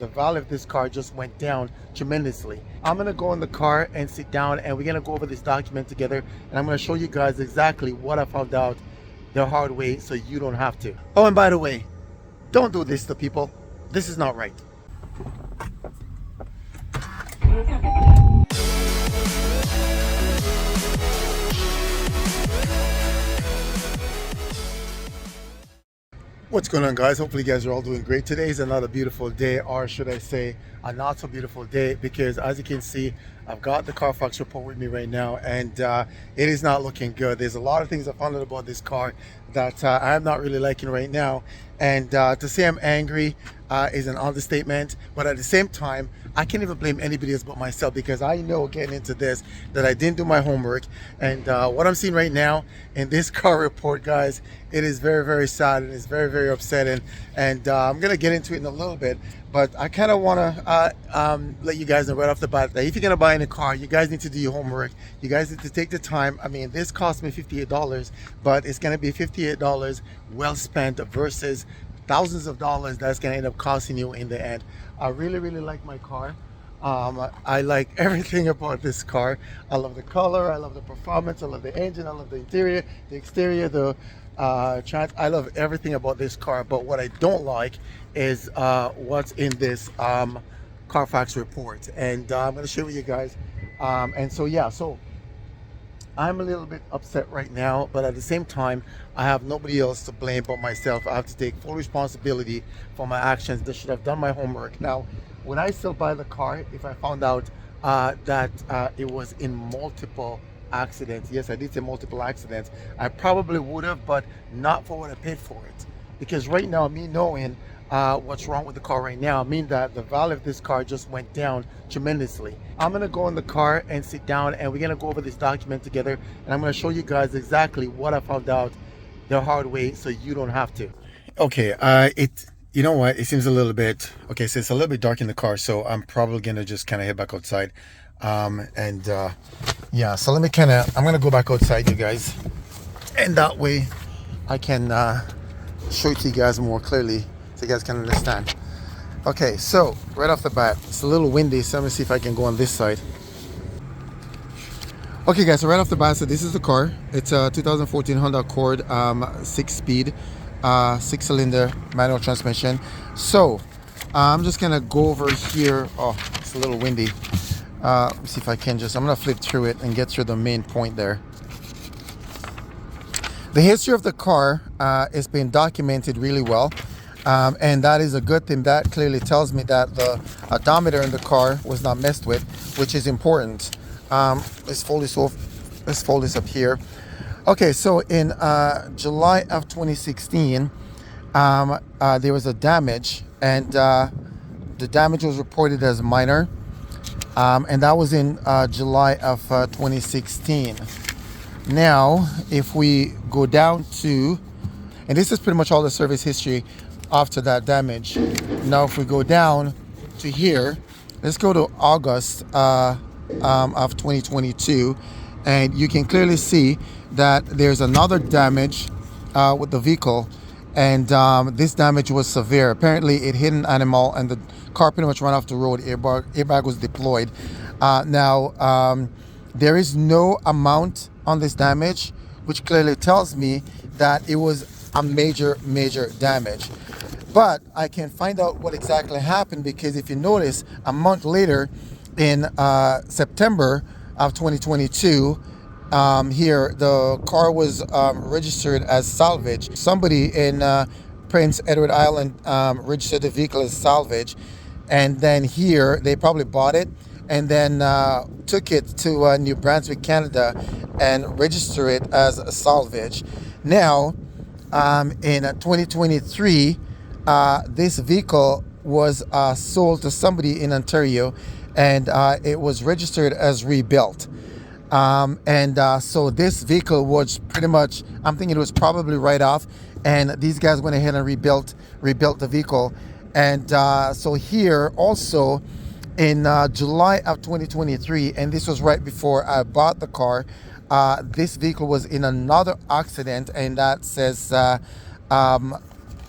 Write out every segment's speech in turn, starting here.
The value of this car just went down tremendously. I'm gonna go in the car and sit down and we're gonna go over this document together, and I'm gonna show you guys exactly what I found out the hard way so you don't have to. Oh, and by the way, don't do this to people. This is not right. What's going on, guys? Hopefully you guys are all doing great. Today is another beautiful day, or should I say a not so beautiful day, because as you can see, I've got the Carfax report with me right now, and it is not looking good. There's a lot of things I found out about this car that I'm not really liking right now, and to say I'm angry is an understatement. But at the same time, I can't even blame anybody else but myself, because I know getting into this that I didn't do my homework. And what I'm seeing right now in this car report, guys, it is very, very sad, and it's very, very upsetting. And I'm gonna get into it in a little bit, but I kind of want to let you guys know right off the bat that if you're gonna buy in a car, you guys need to do your homework. You guys need to take the time. I mean, this cost me $58, but it's gonna be $58 well spent versus thousands of dollars that's gonna end up costing you in the end. I really, really like my car. I like everything about this car. I love the color, I love the performance, I love the engine, I love the interior, the exterior, the I love everything about this car. But what I don't like is what's in this Carfax report, and I'm going to share with you guys. And so yeah, so I'm a little bit upset right now, but at the same time, I have nobody else to blame but myself. I have to take full responsibility for my actions. I should have done my homework. Now, would I still buy the car if I found out that it was in multiple accidents? Yes, I did say multiple accidents. I probably would have, but not for what I paid for it. Because right now, me knowing what's wrong with the car right now, I mean that the value of this car just went down tremendously. I'm gonna go in the car and sit down, and we're gonna go over this document together, and I'm gonna show you guys exactly what I found out the hard way so you don't have to. Okay, you know what, it seems a little bit okay, so it's a little bit dark in the car, so I'm probably gonna just kind of head back outside. Yeah, so I'm gonna go back outside, you guys, and that way I can show it to you guys more clearly so you guys can understand. Okay, so right off the bat, it's a little windy, so let me see if I can go on this side. Okay guys, so right off the bat, so this is the car. It's a 2014 Honda Accord 6-speed 6-cylinder manual transmission. So I'm just gonna go over here. Oh, it's a little windy. Let me see if I can I'm gonna flip through it and get through the main point there. The history of the car is being documented really well, and that is a good thing. That clearly tells me that the odometer in the car was not messed with, which is important. Let's fold this up here. Okay, so in July of 2016, there was a damage, and the damage was reported as minor, and that was in July of 2016. Now, if we go down to, and this is pretty much all the service history after that damage. Now, if we go down to here, let's go to August of 2022, and you can clearly see that there's another damage with the vehicle, and this damage was severe. Apparently, it hit an animal, and the car pretty much ran off the road. Airbag was deployed. Now, there is no amount on this damage, which clearly tells me that it was a major damage. But I can find out what exactly happened, because if you notice, a month later, in September of 2022, here the car was registered as Salvage. Somebody in Prince Edward Island registered the vehicle as Salvage, and then here they probably bought it and then took it to New Brunswick, Canada, and register it as a Salvage. Now, in 2023, this vehicle was sold to somebody in Ontario, and it was registered as rebuilt. So this vehicle was pretty much, I'm thinking it was probably right off, and these guys went ahead and rebuilt the vehicle. And so here also in July of 2023, and this was right before I bought the car, this vehicle was in another accident, and that says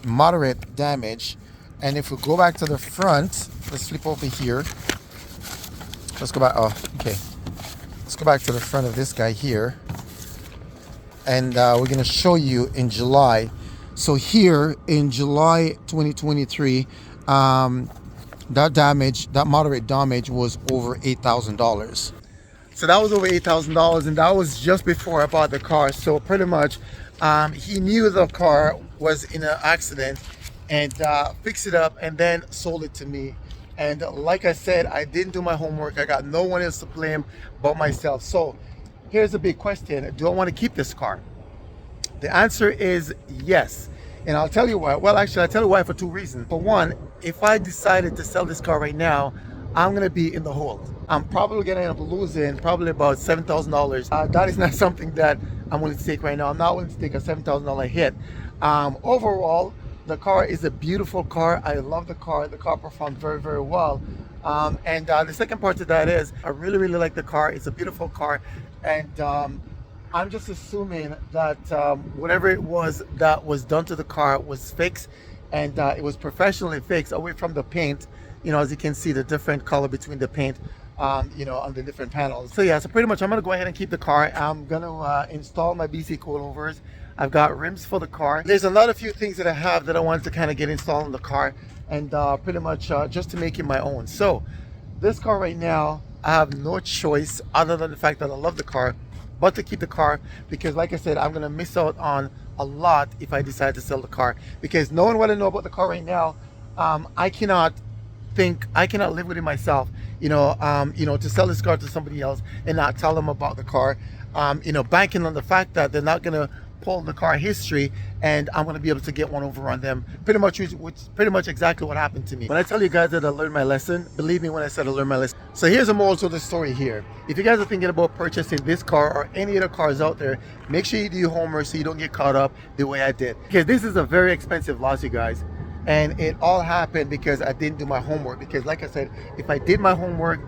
moderate damage. And if we go back to the front, let's flip over here. Let's go back. Oh, okay. Let's go back to the front of this guy here. And we're going to show you in July. So here in July 2023, that moderate damage was over $8,000. So that was over $8,000, and that was just before I bought the car. So pretty much, he knew the car was in an accident and fixed it up and then sold it to me. And like I said, I didn't do my homework. I got no one else to blame but myself. So here's a big question. Do I want to keep this car? The answer is yes. And I'll tell you why. Well, actually, I'll tell you why for two reasons. For one, if I decided to sell this car right now, I'm going to be in the hole. I'm probably going to end up losing probably about $7,000. That is not something that I'm willing to take right now. I'm not willing to take a $7,000 hit. Overall, the car is a beautiful car. I love the car. The car performed very, very well. And the second part to that is I really, really like the car. It's a beautiful car. And I'm just assuming that whatever it was that was done to the car was fixed, and it was professionally fixed away from the paint. You know, as you can see, the different color between the paint, you know, on the different panels. So yeah, so pretty much I'm gonna go ahead and keep the car. I'm gonna install my BC coilovers. I've got rims for the car. There's a few things that I have that I wanted to kind of get installed in the car, and pretty much just to make it my own. So this car right now, I have no choice other than the fact that I love the car, but to keep the car, because like I said, I'm gonna miss out on a lot if I decide to sell the car. Because knowing what I know about the car right now, I cannot live with it myself, you know, to sell this car to somebody else and not tell them about the car, you know, banking on the fact that they're not gonna pull the car history and I'm going to be able to get one over on them. Pretty much exactly what happened to me. When I tell you guys that I learned my lesson, believe me when I said I learned my lesson. So here's a moral to the story here. If you guys are thinking about purchasing this car or any other cars out there, make sure you do your homework so you don't get caught up the way I did. Because this is a very expensive loss, you guys. And it all happened because I didn't do my homework. Because like I said, if I did my homework,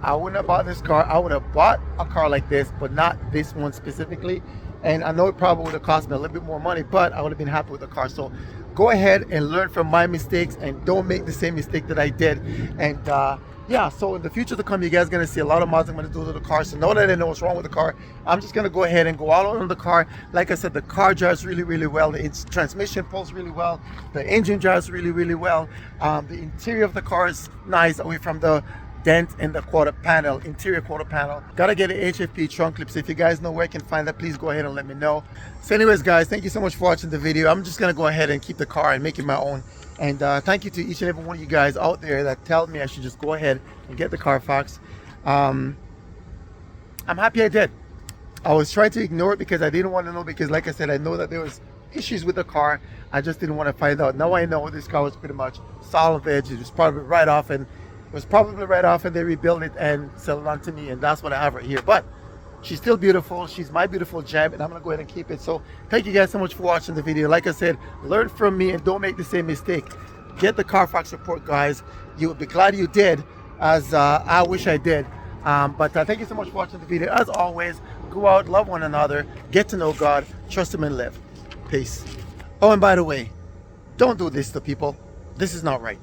I wouldn't have bought this car. I would have bought a car like this, but not this one specifically. And I know it probably would have cost me a little bit more money, but I would have been happy with the car. So go ahead and learn from my mistakes and don't make the same mistake that I did. And yeah, so in the future to come, you guys are going to see a lot of mods I'm going to do to the car. So know that I know what's wrong with the car. I'm just going to go ahead and go all out on the car. Like I said, the car drives really, really well. Its transmission pulls really well. The engine drives really, really well. The interior of the car is nice away from the dent in the interior quarter panel. Gotta get an HFP trunk clip. So if you guys know where I can find that, please go ahead and let me know. So anyways, guys, thank you so much for watching the video. I'm just gonna go ahead and keep the car and make it my own. And thank you to each and every one of you guys out there that tell me I should just go ahead and get the Carfax. I'm happy I did. I was trying to ignore it because I didn't want to know, because like I said, I know that there was issues with the car. I just didn't want to find out. Now I know this car was pretty much salvage. It was probably right off and they rebuilt it and sold it on to me, and that's what I have right here. But she's still beautiful. She's my beautiful gem, and I'm gonna go ahead and keep it. So thank you guys so much for watching the video. Like I said, learn from me and don't make the same mistake. Get the Carfax report, guys. You will be glad you did, as I wish I did. But thank you so much for watching the video. As always, go out, love one another, get to know God, trust Him, and live. Peace. Oh, and by the way, don't do this to people. This is not right.